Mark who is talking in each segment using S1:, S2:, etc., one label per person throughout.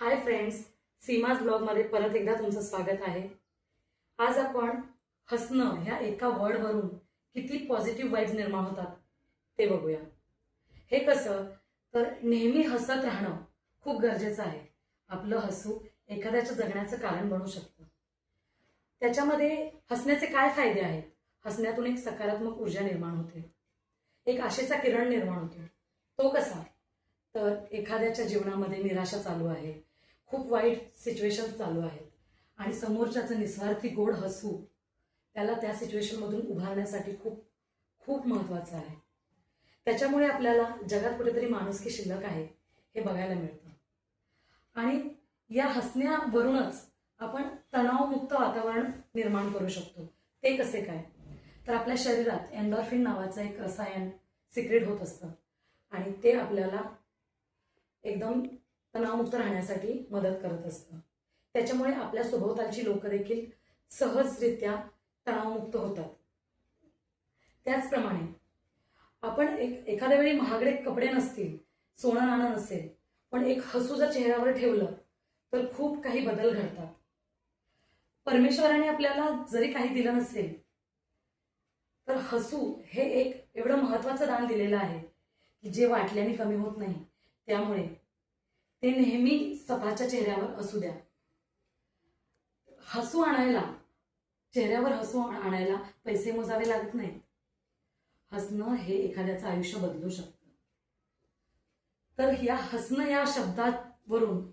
S1: Hi friends, Seema's ब्लॉगमध्ये परत एकदा तुमचं स्वागत आहे। आज आपण हसणं ह्या एका वर्डवरून किती पॉझिटिव्ह वाइब्स निर्माण होतात ते बघूया। हे कसं तर नेहमी हसत राहणं खूप गरजेचं आहे। आपलं हसू एखाद्याच्या जगण्याचं कारण बनू शकतं। त्याच्यामध्ये हसण्याचे काय फायदे आहेत? हसण्यातून एक सकारात्मक ऊर्जा निर्माण होते, एक आशेचा किरण निर्माण होतो। तो कसा? तर एखाद्याच्या जीवनामध्ये निराशा चालू आहे, खूप वाईट सिच्युएशन चालू आहेत आणि समोरच्याचं निस्वार्थी गोड हसू त्याला त्या सिच्युएशनमधून उभारण्यासाठी खूप खूप महत्त्वाचं आहे। त्याच्यामुळे आपल्याला जगात कुठेतरी माणुसकी शिल्लक आहे हे बघायला मिळतं आणि या हसण्यावरूनच आपण तणावमुक्त वातावरण निर्माण करू शकतो। ते कसे काय? तर आपल्या शरीरात एंडॉर्फिन नावाचं एक रसायन सिक्रेट होत असतं आणि ते आपल्याला एकदम तणावमुक्त राहण्यासाठी मदत करत असतं। त्याच्यामुळे आपल्या सभोवतालची लोक देखील सहजरित्या तणावमुक्त होतात। त्याचप्रमाणे आपण एखाद्या वेळी महागडे कपडे नसतील, सोनं नाणं नसेल, पण एक हसू जर चेहऱ्यावर ठेवलं तर खूप काही बदल घडतात। परमेश्वराने आपल्याला जरी काही दिलं नसेल तर हसू हे एक एवढं महत्त्वाचं दान दिलेलं आहे की जे वाटल्याने कमी होत नाही। त्यामुळे ते नेहमी स्वतःच्या चेहऱ्यावर असू द्या। हसू आणायला, चेहऱ्यावर हसू आणायला पैसे मोजावे लागत नाहीत। हसणं हे एखाद्याचं आयुष्य बदलू शकतं। तर या हसणं या शब्दावरून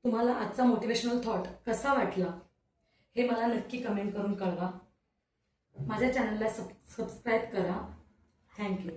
S1: तुम्हाला आजचा मोटिवेशनल थॉट कसा वाटला हे मला नक्की कमेंट करून कळवा। माझ्या चॅनलला सबस्क्राईब करा। थँक्यू।